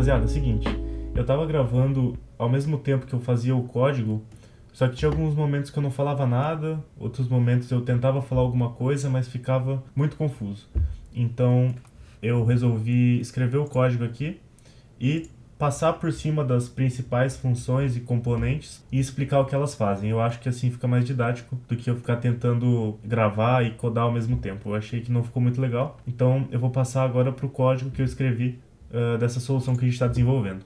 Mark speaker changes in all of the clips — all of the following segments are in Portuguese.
Speaker 1: Rapaziada, é o seguinte, eu tava gravando ao mesmo tempo que eu fazia o código, só que tinha alguns momentos que eu não falava nada, outros momentos eu tentava falar alguma coisa, mas ficava muito confuso. Então eu resolvi escrever o código aqui e passar por cima das principais funções e componentes e explicar o que elas fazem. Eu acho que assim fica mais didático do que eu ficar tentando gravar e codar ao mesmo tempo. Eu achei que não ficou muito legal, então eu vou passar agora para o código que eu escrevi dessa solução que a gente está desenvolvendo.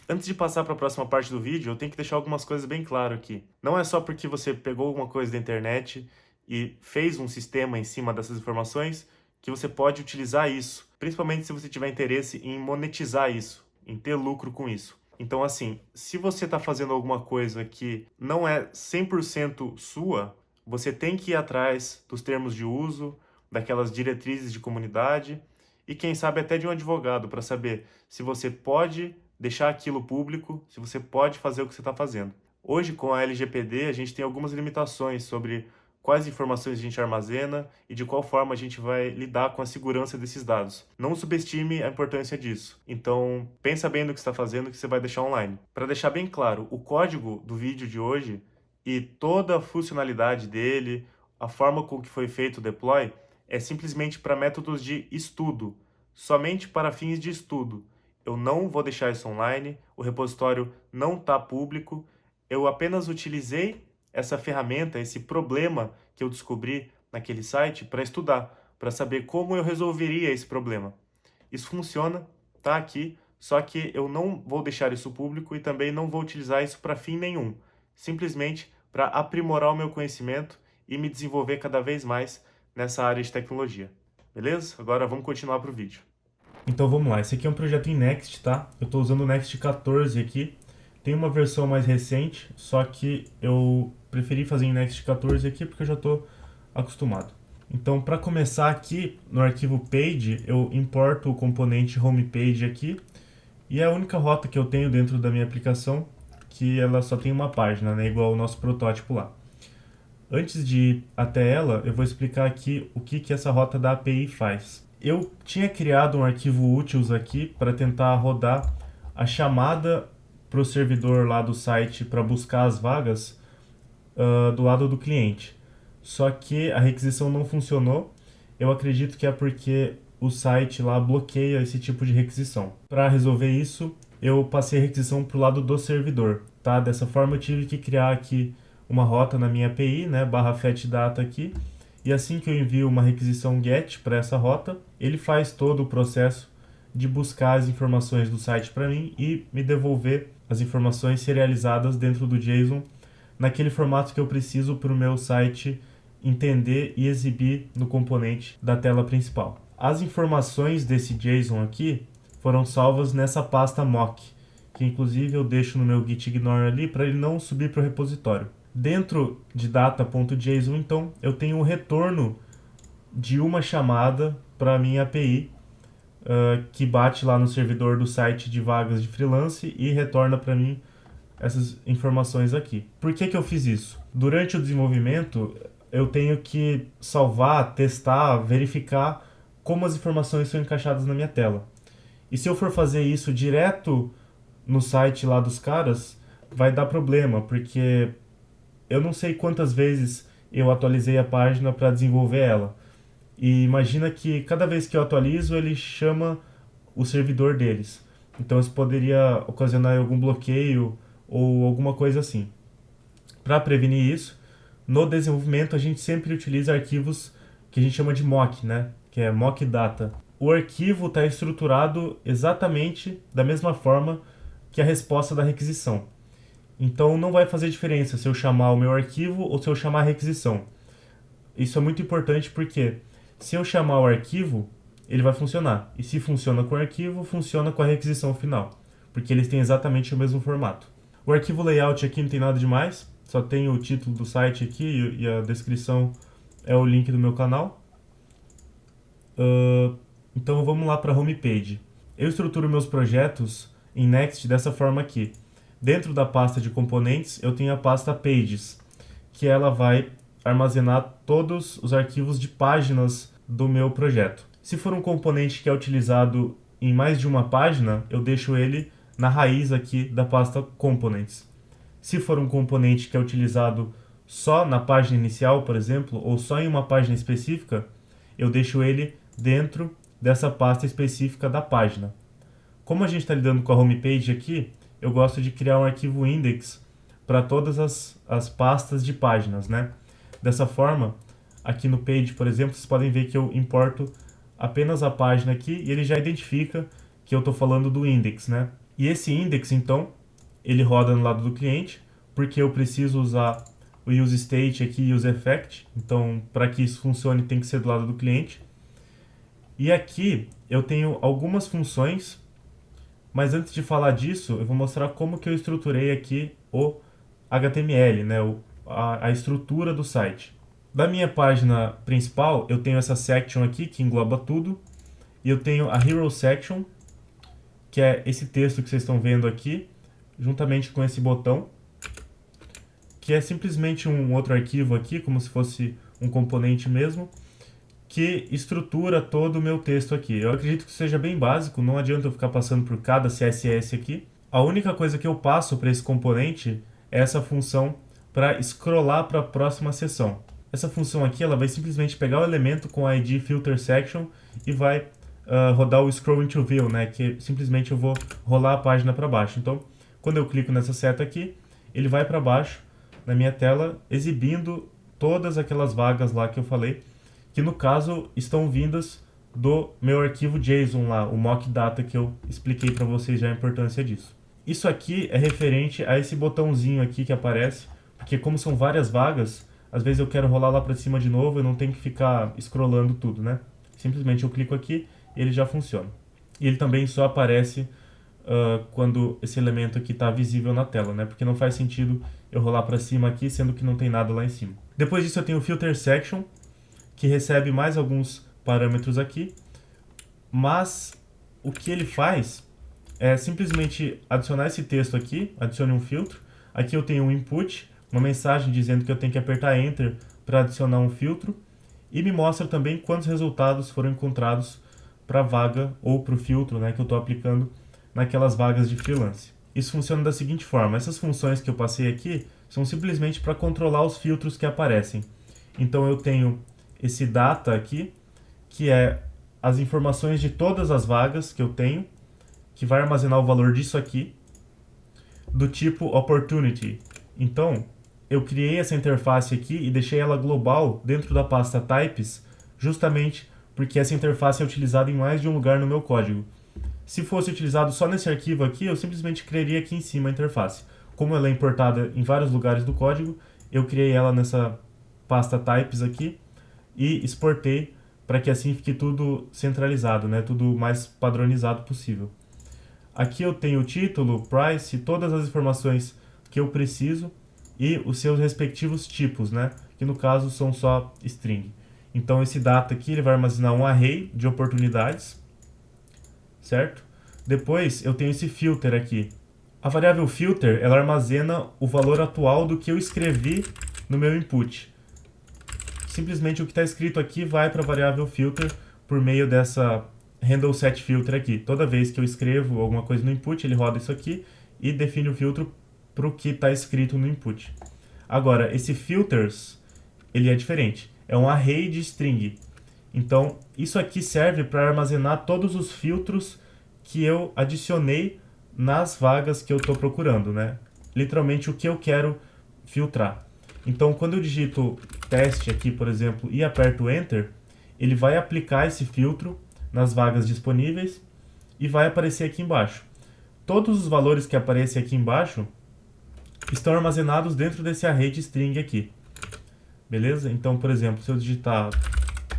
Speaker 1: Antes de passar para a próxima parte do vídeo, eu tenho que deixar algumas coisas bem claras aqui. Não é só porque você pegou alguma coisa da internet e fez um sistema em cima dessas informações que você pode utilizar isso, principalmente se você tiver interesse em monetizar isso, em ter lucro com isso. Então, assim, se você está fazendo alguma coisa que não é 100% sua, você tem que ir atrás dos termos de uso, daquelas diretrizes de comunidade e, quem sabe, até de um advogado para saber se você pode deixar aquilo público, se você pode fazer o que você está fazendo. Hoje, com a LGPD, a gente tem algumas limitações sobre quais informações a gente armazena e de qual forma a gente vai lidar com a segurança desses dados. Não subestime a importância disso. Então, pensa bem no que está fazendo que você vai deixar online. Para deixar bem claro, o código do vídeo de hoje e toda a funcionalidade dele, a forma com que foi feito o deploy, é simplesmente para métodos de estudo, somente para fins de estudo. Eu não vou deixar isso online, o repositório não está público, eu apenas utilizei essa ferramenta, esse problema que eu descobri naquele site para estudar, para saber como eu resolveria esse problema. Isso funciona, tá aqui, só que eu não vou deixar isso público e também não vou utilizar isso para fim nenhum, simplesmente para aprimorar o meu conhecimento e me desenvolver cada vez mais nessa área de tecnologia. Beleza? Agora vamos continuar para o vídeo. Então vamos lá, esse aqui é um projeto em Next, tá? Eu estou usando o Next 14 aqui. Tem uma versão mais recente, só que eu preferi fazer em Next 14 aqui porque eu já estou acostumado. Então, para começar aqui, no arquivo page, eu importo o componente homepage aqui, e é a única rota que eu tenho dentro da minha aplicação, que ela só tem uma página, né, igual o nosso protótipo lá. Antes de ir até ela, eu vou explicar aqui o que essa rota da API faz. Eu tinha criado um arquivo utils aqui para tentar rodar a chamada para o servidor lá do site para buscar as vagas do lado do cliente. Só que a requisição não funcionou. Eu acredito que é porque o site lá bloqueia esse tipo de requisição. Para resolver isso, eu passei a requisição para o lado do servidor. Tá? Dessa forma eu tive que criar aqui uma rota na minha API, né, /fetchdata aqui, e assim que eu envio uma requisição GET para essa rota, ele faz todo o processo de buscar as informações do site para mim e me devolver as informações serializadas dentro do JSON naquele formato que eu preciso para o meu site entender e exibir no componente da tela principal. As informações desse JSON aqui foram salvas nessa pasta mock, que inclusive eu deixo no meu gitignore ali para ele não subir para o repositório. Dentro de data.json, então, eu tenho o retorno de uma chamada para a minha API, que bate lá no servidor do site de vagas de freelance e retorna para mim essas informações aqui. Por que eu fiz isso? Durante o desenvolvimento, eu tenho que salvar, testar, verificar como as informações são encaixadas na minha tela. E se eu for fazer isso direto no site lá dos caras, vai dar problema, porque eu não sei quantas vezes eu atualizei a página para desenvolver ela. E imagina que cada vez que eu atualizo, ele chama o servidor deles. Então isso poderia ocasionar algum bloqueio ou alguma coisa assim. Para prevenir isso, no desenvolvimento a gente sempre utiliza arquivos que a gente chama de mock, né? Que é mock data. O arquivo está estruturado exatamente da mesma forma que a resposta da requisição. Então não vai fazer diferença se eu chamar o meu arquivo ou se eu chamar a requisição. Isso é muito importante porque se eu chamar o arquivo, ele vai funcionar. E se funciona com o arquivo, funciona com a requisição final, porque eles têm exatamente o mesmo formato. O arquivo layout aqui não tem nada demais, só tem o título do site aqui e a descrição é o link do meu canal. Então vamos lá para a homepage. Eu estruturo meus projetos em Next dessa forma aqui. Dentro da pasta de componentes, eu tenho a pasta Pages, que ela vai armazenar todos os arquivos de páginas do meu projeto. Se for um componente que é utilizado em mais de uma página, eu deixo ele na raiz aqui da pasta Components. Se for um componente que é utilizado só na página inicial, por exemplo, ou só em uma página específica, eu deixo ele dentro dessa pasta específica da página. Como a gente está lidando com a homepage aqui, eu gosto de criar um arquivo index para todas as pastas de páginas, né? Dessa forma, aqui no page, por exemplo, vocês podem ver que eu importo apenas a página aqui e ele já identifica que eu estou falando do index, né? E esse index, então, ele roda no lado do cliente, porque eu preciso usar o useState aqui e useEffect. Então, para que isso funcione, tem que ser do lado do cliente. E aqui eu tenho algumas funções, mas antes de falar disso, eu vou mostrar como que eu estruturei aqui o HTML, né? A estrutura do site. Da minha página principal, eu tenho essa section aqui, que engloba tudo. E eu tenho a Hero Section, que é esse texto que vocês estão vendo aqui, juntamente com esse botão, que é simplesmente um outro arquivo aqui, como se fosse um componente mesmo, que estrutura todo o meu texto aqui. Eu acredito que seja bem básico, não adianta eu ficar passando por cada CSS aqui. A única coisa que eu passo para esse componente é essa função para scrollar para a próxima seção. Essa função aqui ela vai simplesmente pegar o elemento com a ID filter section e vai rodar o scroll into view, né? Que simplesmente eu vou rolar a página para baixo. Então, quando eu clico nessa seta aqui, ele vai para baixo na minha tela, exibindo todas aquelas vagas lá que eu falei, que no caso estão vindas do meu arquivo JSON lá, o mock data que eu expliquei para vocês já a importância disso. Isso aqui é referente a esse botãozinho aqui que aparece, porque como são várias vagas, às vezes eu quero rolar lá para cima de novo, eu não tenho que ficar scrollando tudo, né? Simplesmente eu clico aqui e ele já funciona. E ele também só aparece quando esse elemento aqui está visível na tela, né? Porque não faz sentido eu rolar para cima aqui, sendo que não tem nada lá em cima. Depois disso eu tenho o Filter Section, que recebe mais alguns parâmetros aqui, mas o que ele faz é simplesmente adicionar esse texto aqui, adicione um filtro. Aqui eu tenho um input, uma mensagem dizendo que eu tenho que apertar Enter para adicionar um filtro, e me mostra também quantos resultados foram encontrados para a vaga ou para o filtro, né, que eu estou aplicando naquelas vagas de freelance. Isso funciona da seguinte forma: essas funções que eu passei aqui são simplesmente para controlar os filtros que aparecem. Então eu tenho esse data aqui, que é as informações de todas as vagas que eu tenho, que vai armazenar o valor disso aqui, do tipo opportunity. Então, eu criei essa interface aqui e deixei ela global dentro da pasta types, justamente porque essa interface é utilizada em mais de um lugar no meu código. Se fosse utilizado só nesse arquivo aqui, eu simplesmente criaria aqui em cima a interface. Como ela é importada em vários lugares do código, eu criei ela nessa pasta types aqui e exportei para que assim fique tudo centralizado, né? Tudo mais padronizado possível. Aqui eu tenho o título, price, todas as informações que eu preciso e os seus respectivos tipos, né? Que no caso são só string. Então esse data aqui ele vai armazenar um array de oportunidades, certo? Depois eu tenho esse filter aqui. A variável filter ela armazena o valor atual do que eu escrevi no meu input. Simplesmente o que está escrito aqui vai para a variável filter por meio dessa handle set filter aqui. Toda vez que eu escrevo alguma coisa no input, ele roda isso aqui e define o filtro para o que está escrito no input. Agora, esse filters, ele é diferente. É um array de string. Então, isso aqui serve para armazenar todos os filtros que eu adicionei nas vagas que eu estou procurando, né? Literalmente o que eu quero filtrar. Então, quando eu digito teste aqui, por exemplo, e aperto Enter, ele vai aplicar esse filtro nas vagas disponíveis e vai aparecer aqui embaixo. Todos os valores que aparecem aqui embaixo estão armazenados dentro desse array de string aqui. Beleza? Então, por exemplo, se eu digitar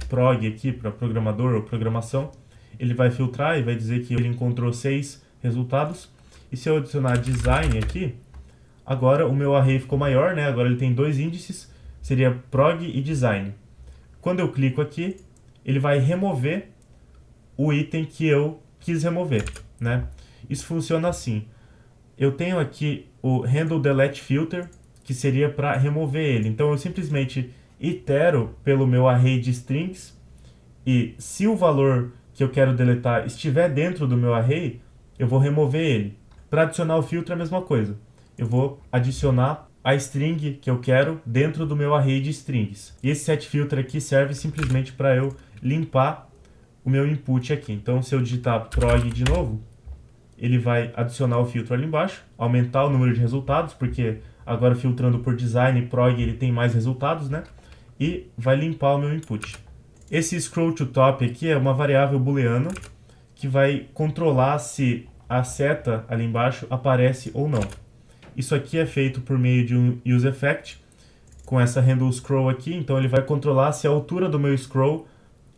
Speaker 1: prog aqui para programador ou programação, ele vai filtrar e vai dizer que ele encontrou 6 resultados. E se eu adicionar design aqui, agora o meu array ficou maior, né? Agora ele tem 2 índices, seria prog e design. Quando eu clico aqui, ele vai remover o item que eu quis remover, né? Isso funciona assim. Eu tenho aqui o handle delete filter, que seria para remover ele. Então eu simplesmente itero pelo meu array de strings e se o valor que eu quero deletar estiver dentro do meu array, eu vou remover ele. Para adicionar o filtro é a mesma coisa. Eu vou adicionar a string que eu quero dentro do meu array de strings. E esse setFilter aqui serve simplesmente para eu limpar o meu input aqui. Então, se eu digitar prog de novo, ele vai adicionar o filtro ali embaixo, aumentar o número de resultados, porque agora filtrando por design, prog ele tem mais resultados, né? E vai limpar o meu input. Esse scroll to top aqui é uma variável booleana que vai controlar se a seta ali embaixo aparece ou não. Isso aqui é feito por meio de um useEffect, com essa handle scroll aqui, então ele vai controlar se a altura do meu scroll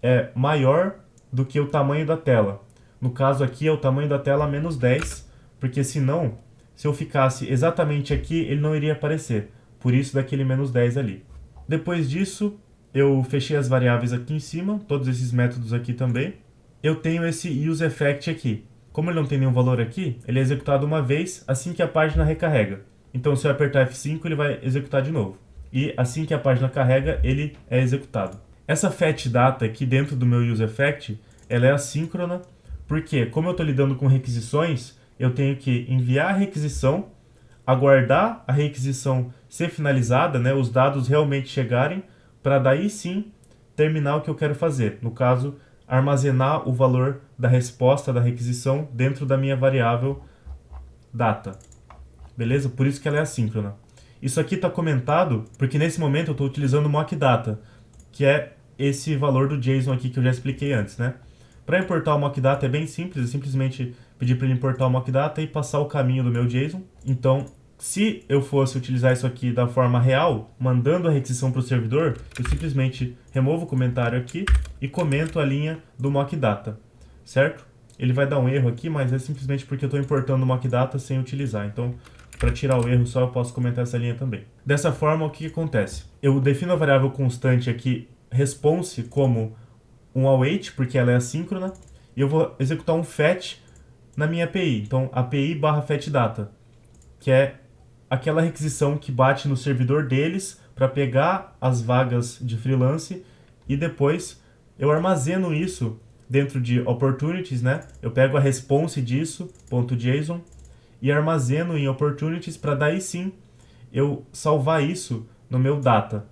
Speaker 1: é maior do que o tamanho da tela. No caso aqui é o tamanho da tela menos 10, porque senão, se eu ficasse exatamente aqui, ele não iria aparecer. Por isso daquele menos 10 ali. Depois disso, eu fechei as variáveis aqui em cima, todos esses métodos aqui também. Eu tenho esse useEffect aqui. Como ele não tem nenhum valor aqui, ele é executado uma vez assim que a página recarrega. Então se eu apertar F5, ele vai executar de novo. E assim que a página carrega, ele é executado. Essa fetchData aqui dentro do meu useEffect, ela é assíncrona, porque como eu estou lidando com requisições, eu tenho que enviar a requisição, aguardar a requisição ser finalizada, né, os dados realmente chegarem, para daí sim terminar o que eu quero fazer. No caso, armazenar o valor da resposta da requisição dentro da minha variável data. Beleza? Por isso que ela é assíncrona. Isso aqui está comentado porque nesse momento eu estou utilizando o mockData, que é esse valor do JSON aqui que eu já expliquei antes, né? Para importar o mockData é bem simples, é simplesmente pedir para ele importar o mockData e passar o caminho do meu JSON. Então, se eu fosse utilizar isso aqui da forma real, mandando a requisição para o servidor, eu simplesmente removo o comentário aqui e comento a linha do mockData, certo? Ele vai dar um erro aqui, mas é simplesmente porque eu estou importando o mockData sem utilizar. Então, para tirar o erro só, eu posso comentar essa linha também. Dessa forma, o que acontece? Eu defino a variável constante aqui, response, como um await, porque ela é assíncrona, e eu vou executar um fetch na minha API. Então, API barra fetchData, que é aquela requisição que bate no servidor deles para pegar as vagas de freelance e depois eu armazeno isso dentro de opportunities, né? Eu pego a response disso, .json, e armazeno em opportunities para daí sim eu salvar isso no meu data.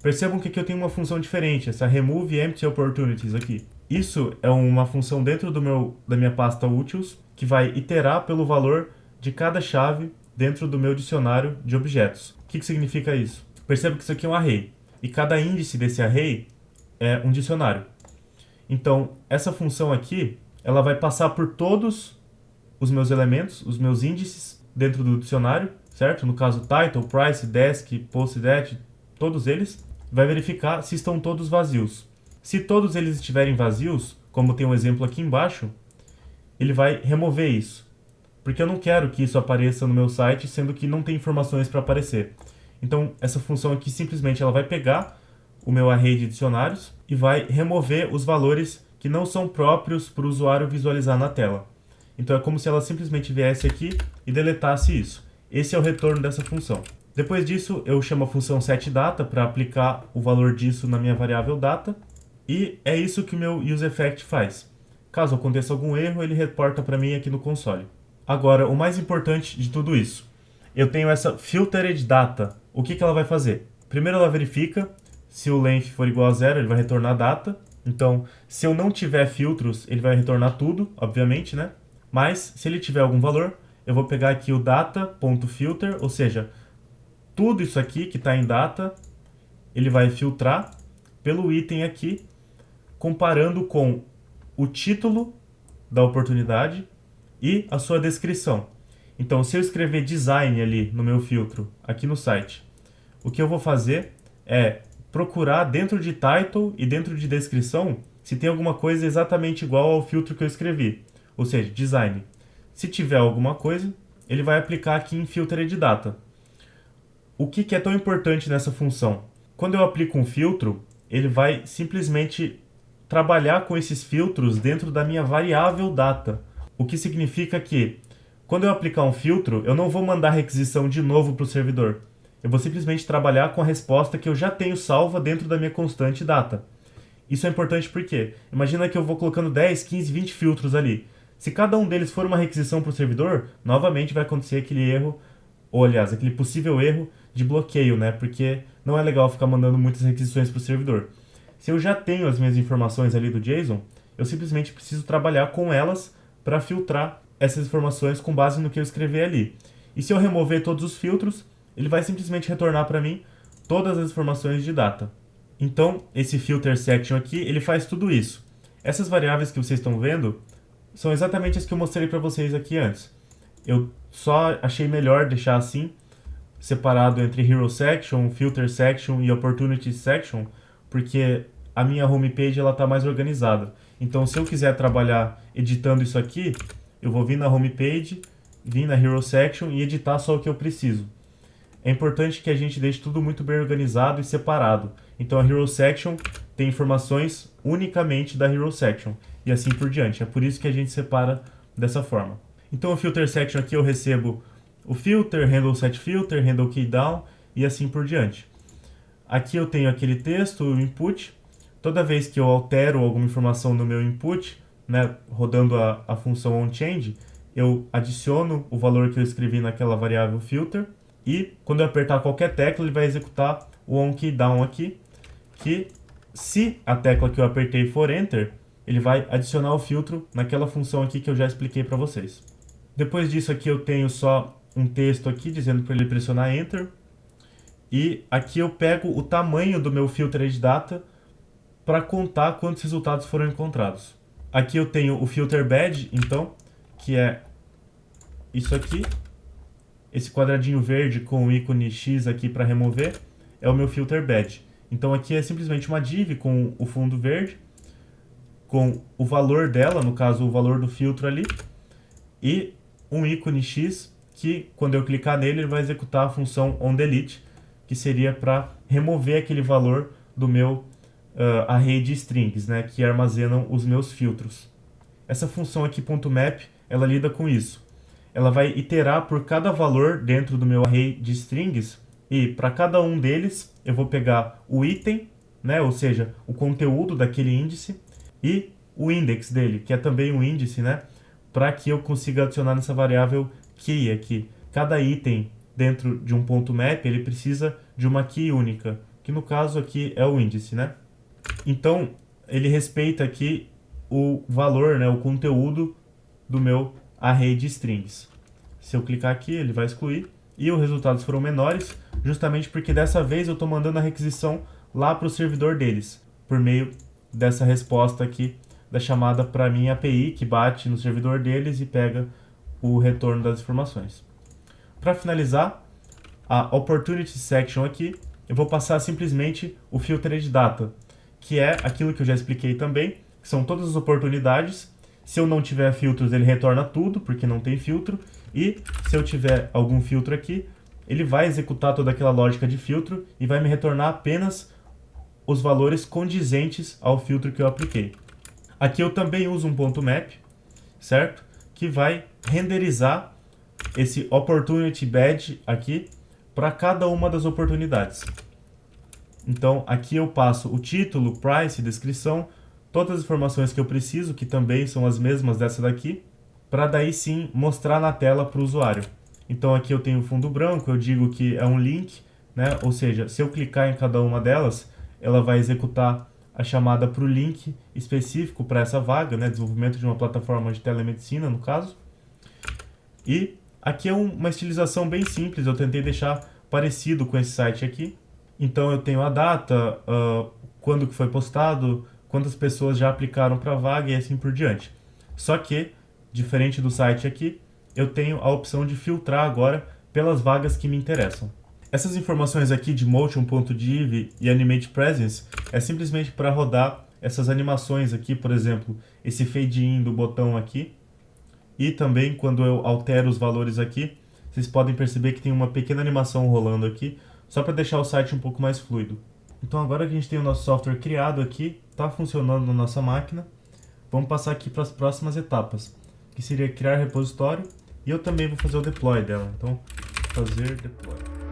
Speaker 1: Percebam que aqui eu tenho uma função diferente, essa remove empty opportunities aqui. Isso é uma função dentro da minha pasta utils que vai iterar pelo valor de cada chave dentro do meu dicionário de objetos. O que significa isso? Perceba que isso aqui é um array e cada índice desse array é um dicionário. Então, essa função aqui, ela vai passar por todos os meus elementos, os meus índices dentro do dicionário, certo? No caso, title, price, desk, post-det, todos eles. Vai verificar se estão todos vazios. Se todos eles estiverem vazios, como tem um exemplo aqui embaixo, ele vai remover isso. Porque eu não quero que isso apareça no meu site, sendo que não tem informações para aparecer. Então, essa função aqui simplesmente ela vai pegar o meu array de dicionários e vai remover os valores que não são próprios para o usuário visualizar na tela. Então, é como se ela simplesmente viesse aqui e deletasse isso. Esse é o retorno dessa função. Depois disso, eu chamo a função setData para aplicar o valor disso na minha variável data. E é isso que o meu useEffect faz. Caso aconteça algum erro, ele reporta para mim aqui no console. Agora, o mais importante de tudo isso. Eu tenho essa filtered data. O que ela vai fazer? Primeiro ela verifica se o length for igual a 0, ele vai retornar data. Então, se eu não tiver filtros, ele vai retornar tudo, obviamente, né? Mas, se ele tiver algum valor, eu vou pegar aqui o data.filter, ou seja, tudo isso aqui que está em data, ele vai filtrar pelo item aqui, comparando com o título da oportunidade e a sua descrição. Então, se eu escrever design ali no meu filtro, aqui no site, o que eu vou fazer é procurar dentro de title e dentro de descrição se tem alguma coisa exatamente igual ao filtro que eu escrevi, ou seja, design. Se tiver alguma coisa, ele vai aplicar aqui em filtered data. O que é tão importante nessa função? Quando eu aplico um filtro, ele vai simplesmente trabalhar com esses filtros dentro da minha variável data. O que significa que, quando eu aplicar um filtro, eu não vou mandar requisição de novo para o servidor. Eu vou simplesmente trabalhar com a resposta que eu já tenho salva dentro da minha constante data. Isso é importante porque, imagina que eu vou colocando 10, 15, 20 filtros ali. Se cada um deles for uma requisição para o servidor, novamente vai acontecer aquele erro, ou aliás, aquele possível erro de bloqueio, né? Porque não é legal ficar mandando muitas requisições para o servidor. Se eu já tenho as minhas informações ali do JSON, eu simplesmente preciso trabalhar com elas para filtrar essas informações com base no que eu escrever ali. E se eu remover todos os filtros, ele vai simplesmente retornar para mim todas as informações de data. Então, esse filter section aqui, ele faz tudo isso. Essas variáveis que vocês estão vendo são exatamente as que eu mostrei para vocês aqui antes. Eu só achei melhor deixar assim, separado entre Hero Section, Filter Section e Opportunity Section, porque a minha homepage está mais organizada. Então, se eu quiser trabalhar editando isso aqui, eu vou vir na homepage, vir na Hero Section e editar só o que eu preciso. É importante que a gente deixe tudo muito bem organizado e separado. Então a Hero Section tem informações unicamente da Hero Section e assim por diante. É por isso que a gente separa dessa forma. Então o Filter Section aqui eu recebo o filter, handle set filter, handle key down e assim por diante. Aqui eu tenho aquele texto, o input. Toda vez que eu altero alguma informação no meu input, né, rodando a função onChange, eu adiciono o valor que eu escrevi naquela variável filter. E quando eu apertar qualquer tecla, ele vai executar o onKeyDown aqui, que se a tecla que eu apertei for Enter, ele vai adicionar o filtro naquela função aqui que eu já expliquei para vocês. Depois disso aqui eu tenho só um texto aqui dizendo para ele pressionar Enter. E aqui eu pego o tamanho do meu filtered data para contar quantos resultados foram encontrados. Aqui eu tenho o filter badge, então, que é isso aqui. Esse quadradinho verde com o ícone X aqui para remover é o meu filter badge. Então aqui é simplesmente uma div com o fundo verde, com o valor dela, no caso o valor do filtro ali, e um ícone X que quando eu clicar nele ele vai executar a função onDelete, que seria para remover aquele valor do meu array de strings, né, que armazenam os meus filtros. Essa função aqui .map, ela lida com isso. Ela vai iterar por cada valor dentro do meu array de strings e para cada um deles eu vou pegar o item, né, ou seja, o conteúdo daquele índice e o index dele, que é também um índice, né, para que eu consiga adicionar nessa variável key aqui. Cada item dentro de um .map ele precisa de uma key única, que no caso aqui é o índice, né? Então ele respeita aqui o valor, né, o conteúdo do meu array de strings. Se eu clicar aqui, ele vai excluir. E os resultados foram menores, justamente porque dessa vez eu estou mandando a requisição lá para o servidor deles, por meio dessa resposta aqui da chamada para minha API, que bate no servidor deles e pega o retorno das informações. Para finalizar, a Opportunity Section aqui, eu vou passar simplesmente o Filtered Data, que é aquilo que eu já expliquei também, que são todas as oportunidades. Se eu não tiver filtros, ele retorna tudo, porque não tem filtro. E se eu tiver algum filtro aqui, ele vai executar toda aquela lógica de filtro e vai me retornar apenas os valores condizentes ao filtro que eu apliquei. Aqui eu também uso um .map, certo? Que vai renderizar esse Opportunity Badge aqui para cada uma das oportunidades. Então aqui eu passo o título, price, descrição, todas as informações que eu preciso, que também são as mesmas dessa daqui, para daí sim mostrar na tela para o usuário. Então aqui eu tenho o fundo branco, eu digo que é um link, né? Ou seja, se eu clicar em cada uma delas, ela vai executar a chamada para o link específico para essa vaga, né? Desenvolvimento de uma plataforma de telemedicina, no caso. E aqui é uma estilização bem simples, eu tentei deixar parecido com esse site aqui. Então eu tenho a data, quando que foi postado, quantas pessoas já aplicaram para a vaga e assim por diante. Só que, diferente do site aqui, eu tenho a opção de filtrar agora pelas vagas que me interessam. Essas informações aqui de motion.div e animate presence é simplesmente para rodar essas animações aqui, por exemplo, esse fade in do botão aqui. E também quando eu altero os valores aqui, vocês podem perceber que tem uma pequena animação rolando aqui, só para deixar o site um pouco mais fluido. Então agora que a gente tem o nosso software criado aqui, está funcionando na nossa máquina, vamos passar aqui para as próximas etapas, que seria criar repositório, e eu também vou fazer o deploy dela. Então, fazer deploy.